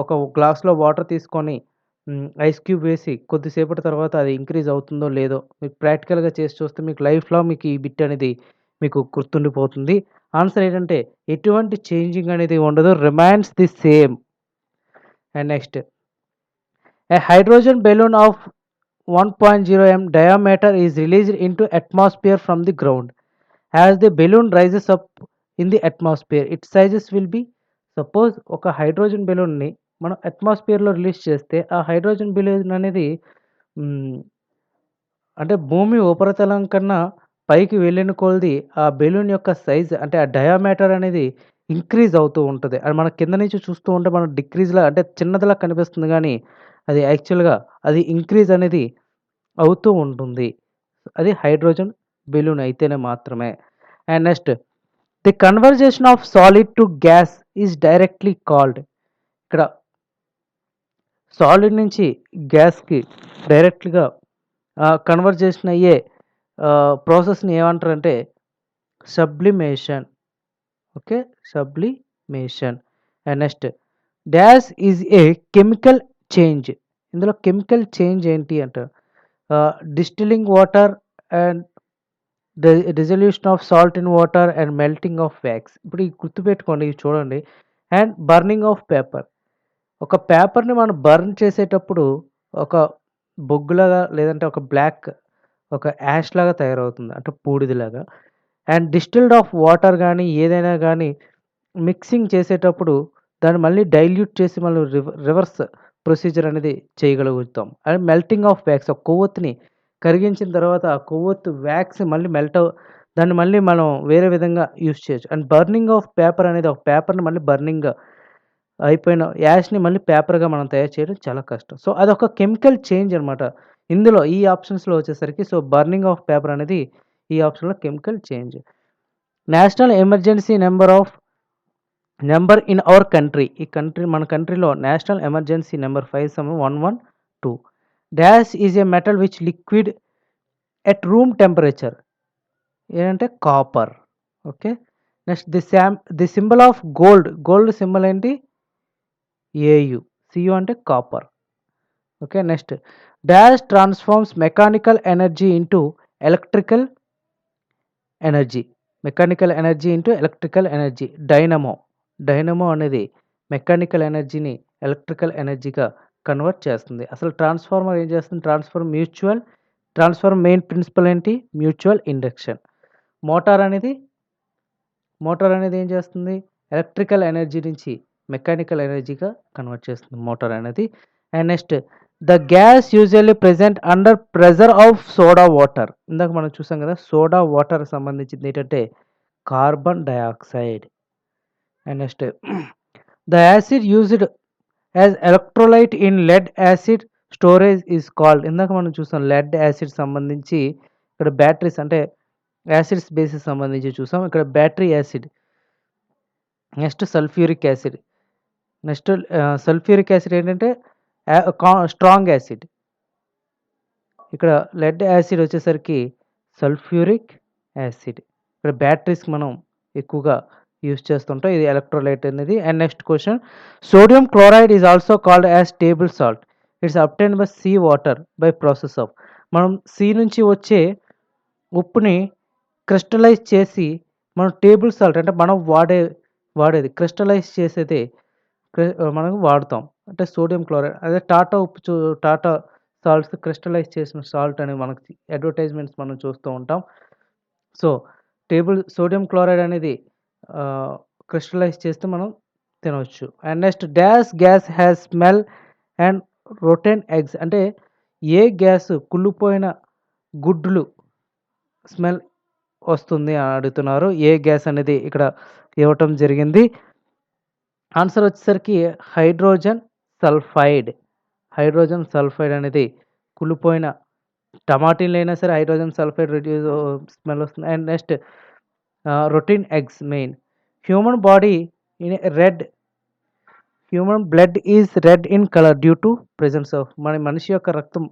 ఒక గ్లాస్‌లో వాటర్ తీసుకొని ఐస్ క్యూబ్ వేసి కొద్దిసేపటి తర్వాత అది ఇంక్రీజ్ అవుతుందో లేదో మీకు ప్రాక్టికల్‌గా చేసి చూస్తే మీకు లైఫ్‌లో మీకు ఈ బిట్ అనేది మీకు గుర్తుండిపోతుంది. ఆన్సర్ ఏంటంటే ఎటువంటి చేంజింగ్ అనేది ఉండదు. Remains the same. And next, A hydrogen balloon of 1.0 m diameter is released into atmosphere from the ground. As the balloon rises up in the atmosphere, its sizes will be suppose ఒక hydrogen బెలూన్‌ని మనం అట్మాస్ఫియర్‌లో release చేస్తే, ఆ hydrogen balloon అనేది హ్మ్, అంటే భూమి ఉపరితలం కన్నా పైకి వెళ్ళిన కొలది ఆ బెలూన్ యొక్క సైజ్ అంటే ఆ డయామీటర్ అనేది ఇంక్రీజ్ అవుతూ ఉంటది. అది మన కింద నుంచి చూస్తూ ఉంటే మనం డిక్రీజ్‌లా అంటే చిన్నదిలా కనిపిస్తుంది గానీ, అది యాక్చువల్‌గా అది ఇంక్రీజ్ అనేది అవుతూ ఉంటుంది. అది హైడ్రోజన్ బెలూన్ అయితేనే మాత్రమే. And next, the conversion of solid to gas is directly called. ఇక్కడ సాలిడ్ నుంచి గ్యాస్‌కి డైరెక్ట్‌గా కన్వర్జేషన్ అయ్యే ప్రాసెస్‌ని ఏమంటారంటే sublimation. Okay. Sublimation. And next, dash is a chemical change. ఇందులో కెమికల్ చేంజ్ ఏంటి అంటారు. Distilling water and dissolution of salt in water and melting of wax. ఇప్పుడు ఇది గుర్తుపెట్టుకోండి, ఇది చూడండి. And burning of paper. ఒక పేపర్‌ని మనం బర్న్ చేసేటప్పుడు ఒక బొగ్గులాగా లేదంటే ఒక బ్లాక్ ఒక యాష్ లాగా తయారవుతుంది. అంటే బూడిదలాగా. అండ్ డిస్టిల్డ్ ఆఫ్ వాటర్ గానీ, ఏదైనా గానీ మిక్సింగ్ చేసేటప్పుడు దాన్ని మళ్ళీ డైల్యూట్ చేసి మళ్ళీ రివర్స్ ప్రొసీజర్ అనేది చేయగలుగుతాం. అండ్ మెల్టింగ్ ఆఫ్ వ్యాక్స్, ఒక కొవ్వొత్తిని కరిగించిన తర్వాత ఆ కొవ్వొత్తు వ్యాక్స్ మళ్ళీ దాన్ని మళ్ళీ మనం వేరే విధంగా యూజ్ చేయొచ్చు. అండ్ బర్నింగ్ ఆఫ్ పేపర్ అనేది ఒక పేపర్‌ని మళ్ళీ బర్నింగ్ అయిపోయిన యాష్‌ని మళ్ళీ పేపర్‌గా మనం తయారు చేయడం చాలా కష్టం. సో, అదొక కెమికల్ చేంజ్ అనమాట. ఇందులో ఈ ఆప్షన్స్‌లో వచ్చేసరికి సో, బర్నింగ్ ఆఫ్ పేపర్ అనేది ఈ ఆప్షన్‌లో chemical change. National emergency number in our country. మన కంట్రీలో national emergency number 5711 dash is a metal which liquid at room temperature. ఏంటంటే copper. Okay. Next the symbol of gold symbol ఏంటి? AU. CU అంటే copper. Okay. Next, dash transforms mechanical energy into electrical energy. Mechanical energy into electrical energy. Dynamo అనేది mechanical ఎనర్జీని electrical ఎనర్జీగా convert చేస్తుంది. అసలు transformer ఏం చేస్తుంది? ట్రాన్స్‌ఫార్మర్ మెయిన్ ప్రిన్సిపల్ ఏంటి? Mutual induction. మోటార్ అనేది ఏం చేస్తుంది? ఎలక్ట్రికల్ ఎనర్జీ నుంచి మెకానికల్ ఎనర్జీగా కన్వర్ట్ చేస్తుంది మోటార్ అనేది. And next, the gas usually present under pressure of soda water. ఇందాక మనం చూసాం కదా! సోడా వాటర్ సంబంధించింది ఏంటంటే carbon dioxide. And next, the acid used as electrolyte in lead acid storage is called. ఇందాక మనం చూసాం లెడ్ యాసిడ్ సంబంధించి ఇక్కడ బ్యాటరీస్ అంటే యాసిడ్స్ బేసిస్ సంబంధించి చూసాం. ఇక్కడ battery acid. Next sulphuric acid. Next sulphuric acid ఏంటంటే స్ట్రాంగ్ యాసిడ్. ఇక్కడ లెడ్ యాసిడ్ వచ్చేసరికి సల్ఫ్యూరిక్ యాసిడ్. ఇక్కడ బ్యాటరీస్‌కి మనం ఎక్కువగా యూజ్ చేస్తుంటాం. ఇది ఎలక్ట్రోలైట్ అనేది. And next question, sodium chloride is also called as table salt. It's obtained by sea water by process of. మనం సీ నుంచి వచ్చే ఉప్పుని క్రిస్టలైజ్ చేసి మనం టేబుల్ సాల్ట్ అంటే మనం వాడేది క్రిస్టలైజ్ చేసేది మనం వాడతాం. అంటే సోడియం క్లోరైడ్. అదే టాటా ఉప్పు టాటా సాల్ట్స్ క్రిస్టలైజ్ చేసిన సాల్ట్ అని మనకి అడ్వర్టైజ్మెంట్స్ మనం చూస్తూ ఉంటాం. సో, సోడియం క్లోరైడ్ అనేది ఆహ్, క్రిస్టలైజ్ చేస్తే మనం తినొచ్చు. And next gas has smell and rotten eggs అంటే ఏ గ్యాస్ కుళ్ళిపోయిన గుడ్లు స్మెల్ వస్తుంది అని అడుగుతున్నారు. ఏ గ్యాస్ అనేది ఇక్కడ ఇవ్వటం జరిగింది. ఆన్సర్ వచ్చేసరికి హైడ్రోజన్ సల్ఫైడ్. హైడ్రోజన్ సల్ఫైడ్ అనేది కుళ్ళిపోయిన టమాటీలైనా సరే హైడ్రోజన్ సల్ఫైడ్ స్మెల్ వస్తుంది. And next routine eggs main. Human body in red human blood is red in colour due to presence of మనిషి యొక్క రక్తం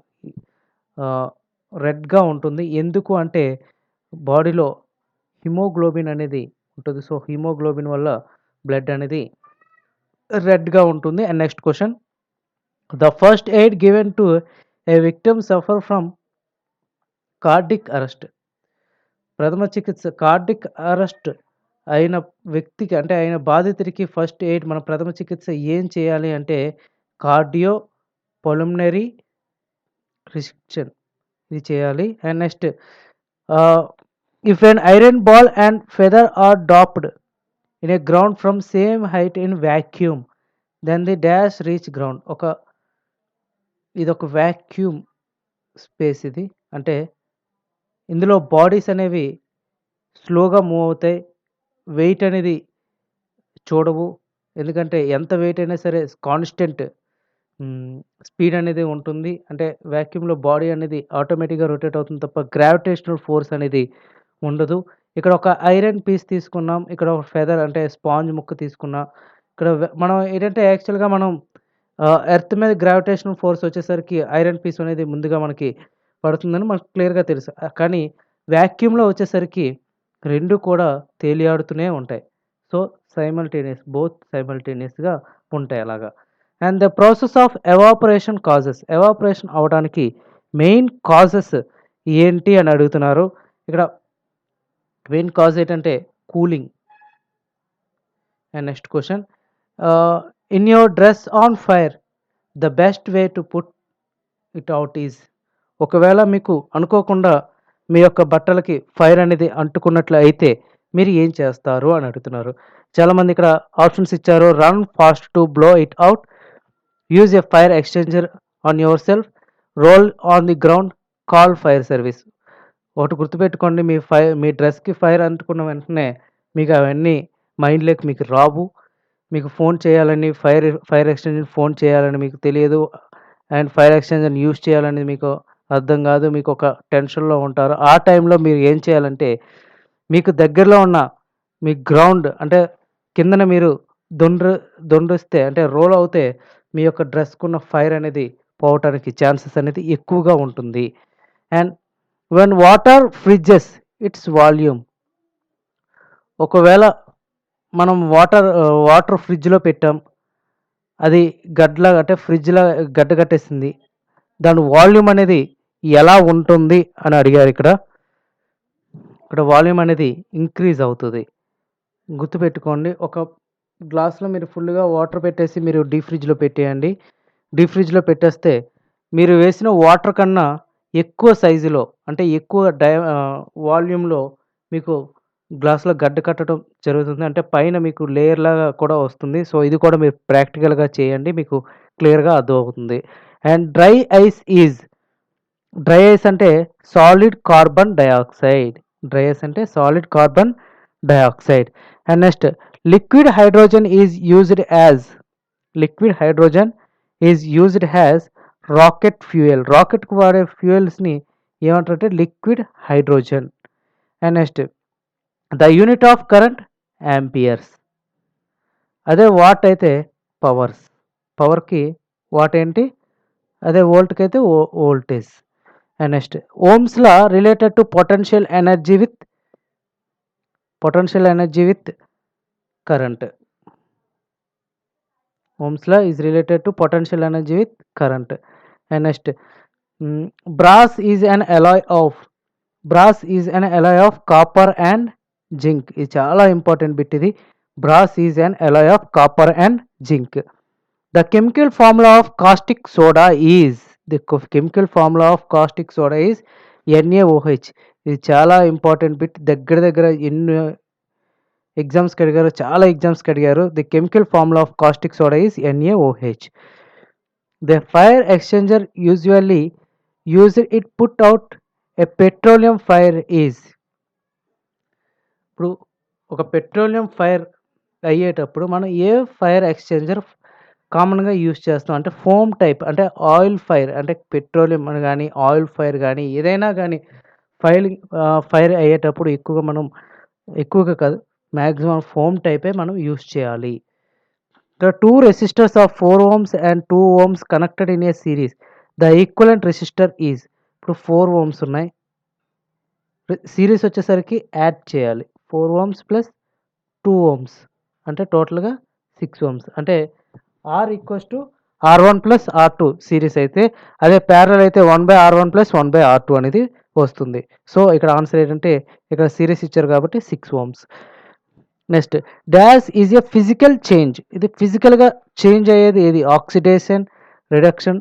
రెడ్‌గా ఉంటుంది. ఎందుకు అంటే బాడీలో హిమోగ్లోబిన్ అనేది ఉంటుంది. సో, హిమోగ్లోబిన్ వల్ల బ్లడ్ అనేది రెడ్‌గా ఉంటుంది. And next question. The first aid given to A victim suffer from cardiac arrest. ప్రథమ చికిత్స కార్డియాక్ అరెస్ట్ అయిన వ్యక్తికి అంటే అయిన బాధితుడికి ఫస్ట్ ఎయిడ్ మన ప్రథమ చికిత్స ఏం చేయాలి అంటే కార్డియో పల్మనరీ రిస్ట్రిక్షన్ ఇది చేయాలి. And next if an iron ball and feather are dropped in a ground from same height in vacuum then the dash reach ground. ఇదొక వాక్యూమ్ స్పేస్ ఇది. అంటే ఇందులో బాడీస్ అనేవి స్లోగా మూవ్ అవుతాయి. వెయిట్ అనేది చూడవు. ఎందుకంటే ఎంత వెయిట్ అయినా సరే కాన్స్టెంట్ స్పీడ్ అనేది ఉంటుంది. అంటే వాక్యూమ్‌లో బాడీ అనేది ఆటోమేటిక్‌గా రొటేట్ అవుతుంది తప్ప గ్రావిటేషనల్ ఫోర్స్ అనేది ఉండదు. ఇక్కడ ఒక ఐరన్ పీస్ తీసుకున్నాం. ఇక్కడ ఒక ఫెదర్ అంటే స్పాంజ్ ముక్క తీసుకున్నా. ఇక్కడ మనం ఏంటంటే యాక్చువల్‌గా మనం ఎర్త్ మీద గ్రావిటేషనల్ ఫోర్స్ వచ్చేసరికి ఐరన్ పీస్ అనేది ముందుగా మనకి పడుతుందని మనకు క్లియర్‌గా తెలుసు. కానీ వాక్యూమ్‌లో వచ్చేసరికి 2 కూడా తేలియాడుతూనే ఉంటాయి. సో, బోత్ సైమల్టేనియస్‌గా ఉంటాయి అలాగా. And the process of evaporation అవ్వడానికి మెయిన్ కాజెస్ ఏంటి అని అడుగుతున్నారు. ఇక్కడ మెయిన్ కాజ్ ఏంటంటే cooling. And next question. In your dress on fire the best way to put it out is. ఒకవేళ మీకు అనుకోకుండా మీ యొక్క బట్టలకి ఫైర్ అనేది అంటుకున్నట్లు అయితే మీరు ఏం చేస్తారు అని అడుగుతున్నారు. చాలామంది ఇక్కడ ఆప్షన్స్ ఇచ్చారు. Run fast to blow it out, use a fire extinguisher on your self, roll on the ground, call fire service. ఒకటి గుర్తుపెట్టుకోండి. మీ డ్రెస్‌కి ఫైర్ అంటుకున్న వెంటనే మీకు అవన్నీ మైండ్‌లోకి మీకు రావు. మీకు ఫోన్ చేయాలని ఫైర్ ఎక్స్‌టెన్షన్ ఫోన్ చేయాలని మీకు తెలియదు. అండ్ ఫైర్ ఎక్స్‌టెన్షన్ యూజ్ చేయాలనేది మీకు అర్థం కాదు. మీకు ఒక టెన్షన్‌లో ఉంటారు. ఆ టైంలో మీరు ఏం చేయాలంటే మీకు దగ్గరలో ఉన్న మీ గ్రౌండ్ అంటే కిందన మీరు దొండిస్తే అంటే రోల్ అవుతే మీ యొక్క డ్రెస్‌కున్న ఫైర్ అనేది పోవటానికి ఛాన్సెస్ అనేది ఎక్కువగా ఉంటుంది. And when water fridges it's volume. ఒకవేళ మనం వాటర్ ఫ్రిడ్జ్‌లో పెట్టాం. అది గడ్డలాగా అంటే ఫ్రిడ్జ్‌లా గడ్డ కట్టేసింది. దాని వాల్యూమ్ అనేది ఎలా ఉంటుంది అని అడిగారు ఇక్కడ. ఇక్కడ వాల్యూమ్ అనేది ఇంక్రీజ్ అవుతది. గుర్తుపెట్టుకోండి. ఒక గ్లాస్‌లో మీరు ఫుల్‌గా వాటర్ పెట్టేసి మీరు డీప్ ఫ్రిడ్జ్‌లో పెట్టేయండి. డీప్ ఫ్రిడ్జ్‌లో పెట్టేస్తే మీరు వేసిన వాటర్ కన్నా ఎక్కువ సైజులో అంటే ఎక్కువ వాల్యూమ్‌లో మీకు గ్లాస్‌లో గడ్డ కట్టడం జరుగుతుంది. అంటే పైన మీకు లేయర్ లాగా కూడా వస్తుంది. సో, ఇది కూడా మీరు ప్రాక్టికల్‌గా చేయండి. మీకు క్లియర్‌గా అర్థమవుతుంది. అండ్ డ్రై ఐస్ అంటే solid carbon dioxide. Dry ice అంటే solid carbon dioxide. And next liquid hydrogen is used as liquid hydrogen is used as rocket fuel. రాకెట్‌కి వాడే ఫ్యూయల్స్‌ని ఏమంటారంటే liquid hydrogen. And next the unit of current amperes. అదే watt అయితే powers. పవర్‌కి watt ఏంటి? అదే వోల్ట్‌కి అయితే voltage. And next Ohm's law related to potential energy with current. Ohm's law is related to potential energy with current. And next brass is an Alai of copper and zinc. ఇది చాలా important bit ఇది. Brass is an Alai of copper and zinc. The chemical formula of caustic soda is chemical formula of caustic soda is NaOH. ఇది చాలా important bit. దగ్గర ఎన్ని ఎగ్జామ్స్కి అడిగారు, చాలా ఎగ్జామ్స్కి అడిగారు. The chemical formula of caustic soda is NaOH. The fire exchanger usually it put out a petroleum fire is. ఇప్పుడు ఒక పెట్రోలియం ఫైర్ అయ్యేటప్పుడు మనం ఏ ఫైర్ ఎక్స్చేంజర్ కామన్గా యూజ్ చేస్తాం అంటే ఫోమ్ టైప్, అంటే ఆయిల్ ఫైర్, అంటే పెట్రోలియం కానీ ఆయిల్ ఫైర్ కానీ ఏదైనా కానీ ఫైర్ అయ్యేటప్పుడు ఎక్కువగా కాదు, మ్యాక్సిమం ఫోమ్ టైపే మనం యూజ్ చేయాలి. The two resistors of 4 ohms and 2 ohms connected in a series. The equivalent resistor is. ఇప్పుడు 4 ohms ఉన్నాయి, సిరీస్ వచ్చేసరికి యాడ్ చేయాలి 4 ohms ప్లస్ 2 ohms అంటే టోటల్గా 6 ohms. అంటే R equals to R1 plus R2 series అయితే, అదే ప్యారలల్ అయితే 1/R1 ప్లస్ 1/R2 అనేది వస్తుంది. సో ఇక్కడ ఆన్సర్ ఏంటంటే ఇక్కడ సిరీస్ ఇచ్చారు కాబట్టి 6 ohms. Next, dash is a physical change. ఇది ఫిజికల్గా చేంజ్ అయ్యేది ఏది? Oxidation, reduction,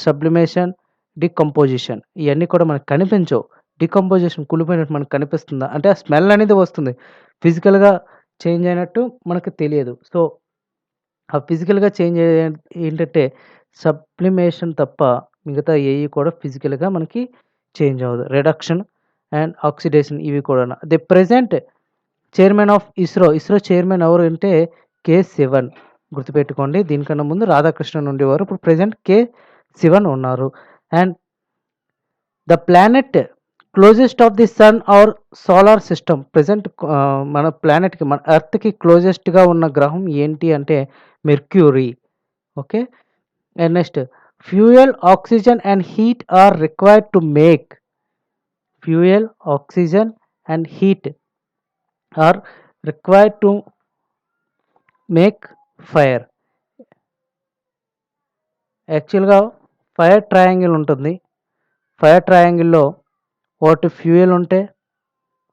sublimation, decomposition. ఇవన్నీ కూడా మనకు కనిపించవు. డికంపోజిషన్ కులిపోయినట్టు మనకు కనిపిస్తుందా అంటే ఆ స్మెల్ అనేది వస్తుంది, ఫిజికల్గా చేంజ్ అయినట్టు మనకు తెలియదు. సో ఆ ఫిజికల్గా చేంజ్ ఏంటంటే సబ్లిమేషన్ తప్ప మిగతా ఏవి కూడా ఫిజికల్గా మనకి చేంజ్ అవ్వదు. రిడక్షన్ అండ్ ఆక్సిడేషన్ ఇవి కూడా. The present chairman of ISRO chairman ఎవరు అంటే K. శివన్. గుర్తుపెట్టుకోండి, దీనికన్నా ముందు రాధాకృష్ణన్ ఉండేవారు, ఇప్పుడు ప్రెజెంట్ K. శివన్ ఉన్నారు. And the planet closest of the sun or solar system. Present మన ప్లానెట్కి, మన ఎర్త్కి క్లోజెస్ట్గా ఉన్న గ్రహం ఏంటి అంటే Mercury. Okay. And next, fuel, oxygen and heat are required to make. Fuel, oxygen and heat are required to make fire. యాక్చువల్గా ఫైర్ ట్రయాంగిల్ ఉంటుంది. ఫైర్ ట్రయాంగిల్లో ఒకటి ఫ్యూయల్ ఉంటే,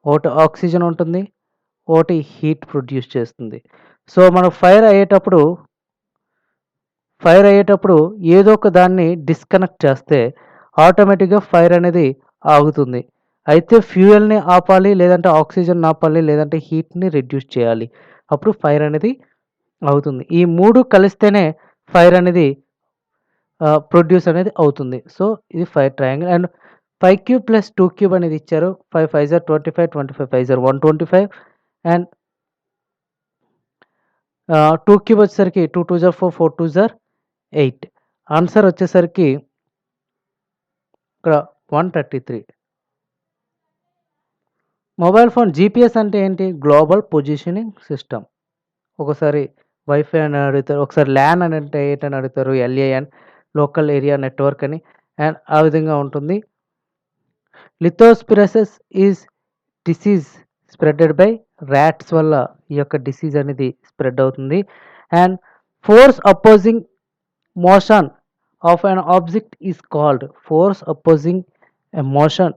ఒకటి ఆక్సిజన్ ఉంటుంది, ఒకటి హీట్ ప్రొడ్యూస్ చేస్తుంది. సో మనం ఫైర్ అయ్యేటప్పుడు ఏదో ఒక దాన్ని డిస్కనెక్ట్ చేస్తే ఆటోమేటిక్గా ఫైర్ అనేది ఆగుతుంది. అయితే ఫ్యూయల్ని ఆపాలి, లేదంటే ఆక్సిజన్ ఆపాలి, లేదంటే హీట్ని రిడ్యూస్ చేయాలి, అప్పుడు ఫైర్ అనేది అవుతుంది. ఈ 3 కలిస్తేనే ఫైర్ అనేది ప్రొడ్యూస్ అనేది అవుతుంది. సో ఇది ఫైర్ ట్రయాంగిల్. అండ్ 5³ ప్లస్ 2³ అనేది ఇచ్చారు. 5 5 జర్ 25, 25 5 జర్ 125 అండ్ 2³ వచ్చేసరికి 2 2 జర్ 4, 4 2 జర్ 8. ఆన్సర్ వచ్చేసరికి ఇక్కడ 133. మొబైల్ ఫోన్ జీపీఎస్ అంటే ఏంటి? Global positioning system. ఒకసారి వైఫై అని అడుగుతారు, ఒకసారి ల్యాన్ అని అంటే ఏంటని అడుగుతారు, LAN లోకల్ ఏరియా నెట్వర్క్ అని. అండ్ ఆ విధంగా ఉంటుంది. Leptospirosis is disease spreaded by rats వల్ల ఈ యొక్క డిసీజ్ అనేది స్ప్రెడ్ అవుతుంది. And force opposing motion of an object is called. Force opposing a motion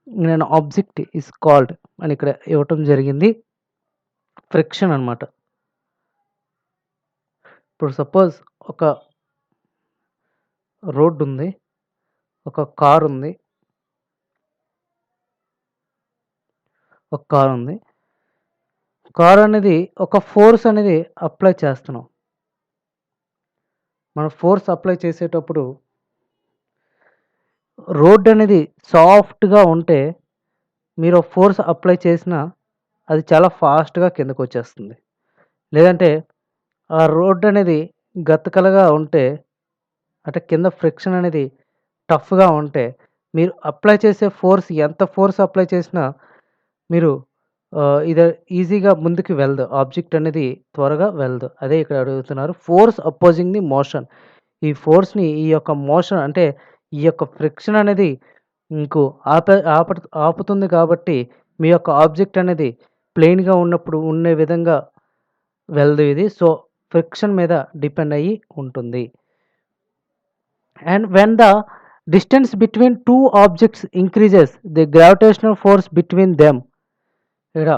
in an object is called అని ఇక్కడ ఇవ్వటం జరిగింది, ఫ్రిక్షన్ అనమాట. ఇప్పుడు సపోజ్ ఒక రోడ్డు ఉంది, ఒక కార్ ఉంది, కార్ అనేది ఒక ఫోర్స్ అనేది అప్లై చేస్తున్నాం. మనం ఫోర్స్ అప్లై చేసేటప్పుడు రోడ్ అనేది సాఫ్ట్గా ఉంటే మీరు ఫోర్స్ అప్లై చేసినా అది చాలా ఫాస్ట్గా కిందకు వచ్చేస్తుంది. లేదంటే ఆ రోడ్ అనేది గతకలుగా ఉంటే, అంటే కింద ఫ్రిక్షన్ అనేది టఫ్గా ఉంటే మీరు అప్లై చేసే ఫోర్స్, ఎంత ఫోర్స్ అప్లై చేసినా మీరు ఇది ఈజీగా ముందుకు వెళ్ళదు, ఆబ్జెక్ట్ అనేది త్వరగా వెళ్ళదు. అదే ఇక్కడ అడుగుతున్నారు, ఫోర్స్ అపోజింగ్ ది మోషన్. ఈ ఫోర్స్ని, ఈ యొక్క మోషన్ అంటే ఈ యొక్క ఫ్రిక్షన్ అనేది మీకు ఆపుతుంది కాబట్టి మీ యొక్క ఆబ్జెక్ట్ అనేది ప్లెయిన్గా ఉన్నప్పుడు ఉండే విధంగా వెళ్ళదు ఇది. సో ఫ్రిక్షన్ మీద డిపెండ్ అయ్యి ఉంటుంది. And when the distance between 2 objects increases the gravitational force between them. ఇక్కడ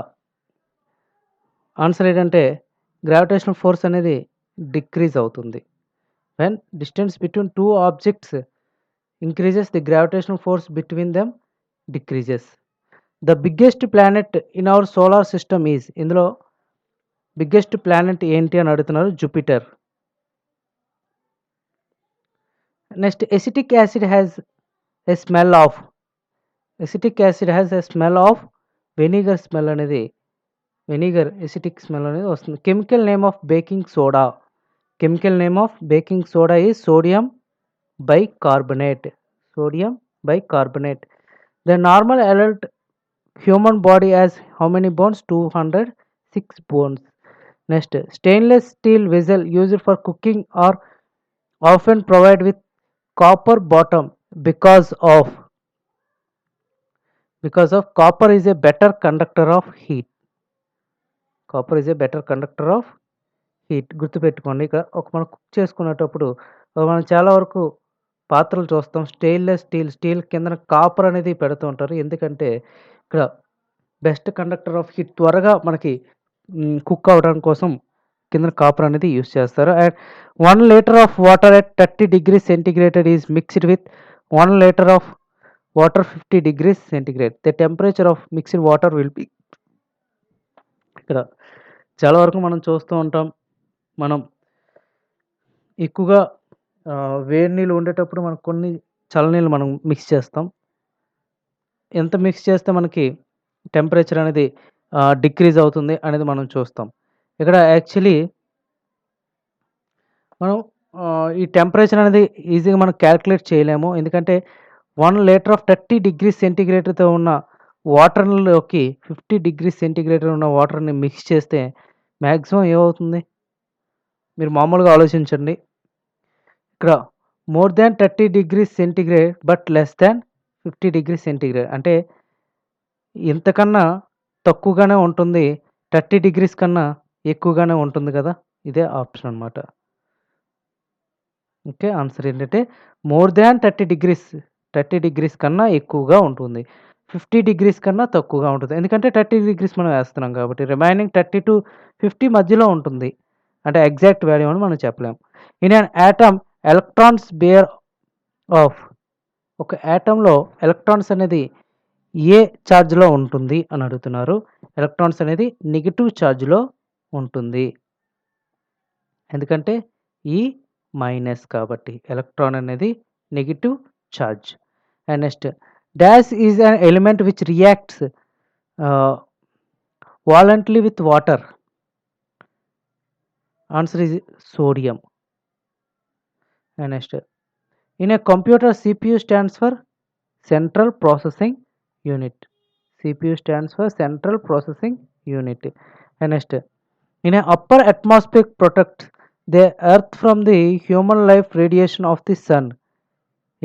ఆన్సర్ ఏంటంటే గ్రావిటేషనల్ ఫోర్స్ అనేది డిక్రీజ్ అవుతుంది. When distance between two objects increases, the gravitational force between them decreases. The biggest planet in our solar system is, ఇందులో biggest planet ఏంటి అని అడుగుతున్నారు, Jupiter. Next acetic acid has a smell of, acetic acid has a smell of vinegar smell అనేది, vinegar acetic smell అనేది వస్తుంది. Chemical name of baking soda, chemical name of baking soda is sodium bicarbonate, sodium bicarbonate. The normal adult human body has how many bones? 206 bones. Next, stainless steel vessel used for cooking are often provided with copper bottom because of copper is a better conductor of heat. Copper is a better conductor of heat. గుర్తుపెట్టుకోండి, ఇక్కడ మనం cook చేసుకునేటప్పుడు మనం చాలా వరకు పాత్రలు చూస్తాం, stainless steel కిందన కాపర్ అనేది పెడుతూ ఉంటారు. ఎందుకంటే ఇక్కడ బెస్ట్ కండక్టర్ ఆఫ్ హీట్, త్వరగా మనకి కుక్ అవ్వడం కోసం కింద కాపర్ అనేది యూస్ చేస్తారు. And 1 litre of water at 30 degrees centigrade is mixed with 1 litre of water 50 degrees centigrade. The temperature of mixed water will be, ఇక్కడ చాలా వరకు మనం చూస్తూ ఉంటాం, మనం ఎక్కువగా వేడి నీళ్ళు ఉండేటప్పుడు మనం కొన్ని చల్లనీళ్ళు మనం మిక్స్ చేస్తాం. ఎంత మిక్స్ చేస్తే మనకి టెంపరేచర్ అనేది డిక్రీజ్ అవుతుంది అనేది మనం చూస్తాం. ఇక్కడ యాక్చువల్లీ మనం ఈ టెంపరేచర్ అనేది ఈజీగా మనం క్యాలిక్యులేట్ చేయలేము. ఎందుకంటే 1 లీటర్ ఆఫ్ 30 degrees centigradeతో ఉన్న వాటర్లోకి 50 degrees centigrade ఉన్న వాటర్ని మిక్స్ చేస్తే మ్యాక్సిమం ఏమవుతుంది, మీరు మామూలుగా ఆలోచించండి. ఇక్కడ more than 30 degrees centigrade but less than 50 degrees centigrade అంటే ఇంతకన్నా తక్కువగానే ఉంటుంది, 30 degrees కన్నా ఎక్కువగానే ఉంటుంది కదా. ఇదే ఆప్షన్ అనమాట. ఓకే, ఆన్సర్ ఏంటంటే మోర్ దాన్ 30 degrees కన్నా ఎక్కువగా ఉంటుంది, 50 degrees కన్నా తక్కువగా ఉంటుంది. ఎందుకంటే 30 degrees మనం వేస్తున్నాం కాబట్టి. రిమైనింగ్ 30 to 50 మధ్యలో ఉంటుంది, అంటే ఎగ్జాక్ట్ వాల్యూ అని మనం చెప్పలేం. In an atom electrons bear off, ఒక యాటంలో ఎలక్ట్రాన్స్ అనేది ఏ ఛార్జ్లో ఉంటుంది అని అడుగుతున్నారు. ఎలక్ట్రాన్స్ అనేది నెగిటివ్ ఛార్జ్లో ఉంటుంది, ఎందుకంటే ఈ మైనస్ కాబట్టి ఎలక్ట్రాన్ అనేది negative charge. And next, dash is an element which reacts violently with water. Answer is sodium. And next, in a computer CPU stands for central processing unit. CPU stands for central processing unit. And next, in a upper atmosphere protect the earth from the human life radiation of the sun.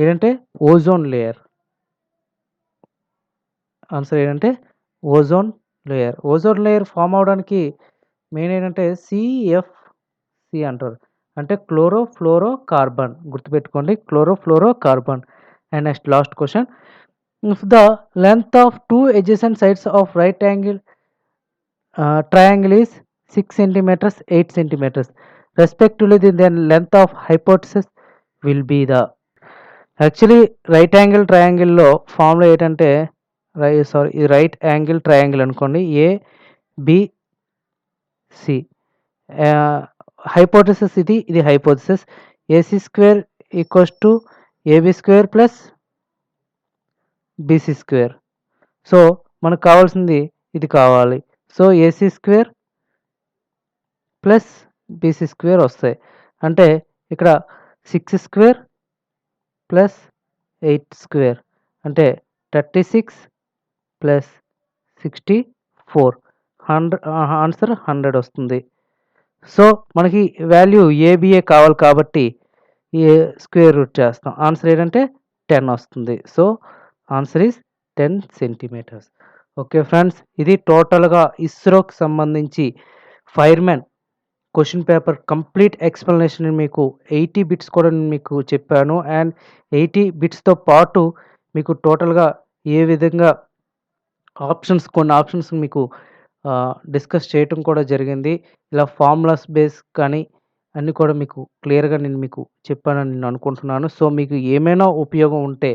ఏంటంటే ozone layer. Answer ఏంటంటే ozone layer. ఓజోన్ లేయర్ ఫామ్ అవడానికి main ఏంటంటే CFC అంటారు, అంటే chlorofluoro carbon. గుర్తుపెట్టుకోండి, chlorofluoro carbon. And next last question, if the length of 2 adjacent sides of right angle triangle is 6 centimeters, 8 centimeters respectively, then length of hypothesis will be the. యాక్చువల్లీ right angle ట్రయాంగిల్లో formula ఏంటంటే, ఇది right angle triangle అనుకోండి, ABC. Hypothesis ఇది hypothesis. AC² = AB² plus BC². So మనకు కావాల్సింది ఇది కావాలి. సో AC² ప్లస్ BC² వస్తాయి. అంటే ఇక్కడ 6² ప్లస్ 8² అంటే 36 ప్లస్ 64, ఆన్సర్ 100 వస్తుంది. సో మనకి వాల్యూ ABA కావాలి కాబట్టి ఏ స్క్వేర్ రూట్ చేస్తాం, ఆన్సర్ ఏంటంటే 10 వస్తుంది. So answer is 10 centimetres. Okay friends, ఇది టోటల్గా ఇస్రోకి సంబంధించి firemen question paper complete explanation. మీకు 80 బిట్స్ కూడా నేను మీకు చెప్పాను. అండ్ 80 బిట్స్తో పాటు మీకు టోటల్గా ఏ విధంగా కొన్ని ఆప్షన్స్ మీకు డిస్కస్ చేయటం కూడా జరిగింది. ఇలా ఫార్ములాస్ బేస్ కానీ అన్నీ కూడా మీకు క్లియర్‌గా నేను మీకు చెప్పానని నేను అనుకుంటున్నాను. సో, మీకు ఏమైనా ఉపయోగం ఉంటే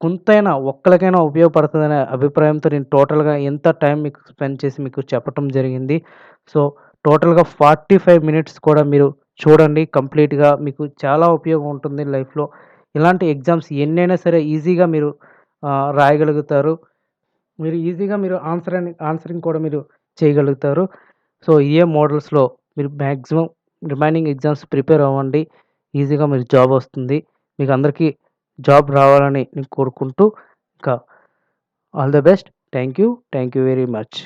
కొంతైనా ఒక్కళ్ళకైనా ఉపయోగపడుతదనే అభిప్రాయంతో నేను టోటల్‌గా ఎంత టైం మీకు స్పెండ్ చేసి మీకు చెప్పటం జరిగింది. సో, టోటల్‌గా 45 మినిట్స్ కూడా మీరు చూడండి కంప్లీట్‌గా. మీకు చాలా ఉపయోగం ఉంటుంది లైఫ్‌లో. ఇలాంటి ఎగ్జామ్స్ ఎన్నైనా సరే ఈజీగా మీరు రాయగలుగుతారు. మీరు ఈజీగా మీరు ఆన్సరింగ్ కూడా మీరు చేయగలుగుతారు. సో, ఇయే మోడల్స్‌లో మీరు మాక్సిమం రిమైనింగ్ ఎగ్జామ్స్ ప్రిపేర్ అవ్వండి. ఈజీగా మీకు జాబ్ వస్తుంది. మీకు అందరికీ జాబ్ రావాలని నేను కోరుకుంటూ ఇంకా all the best. Thank you. Thank you very much.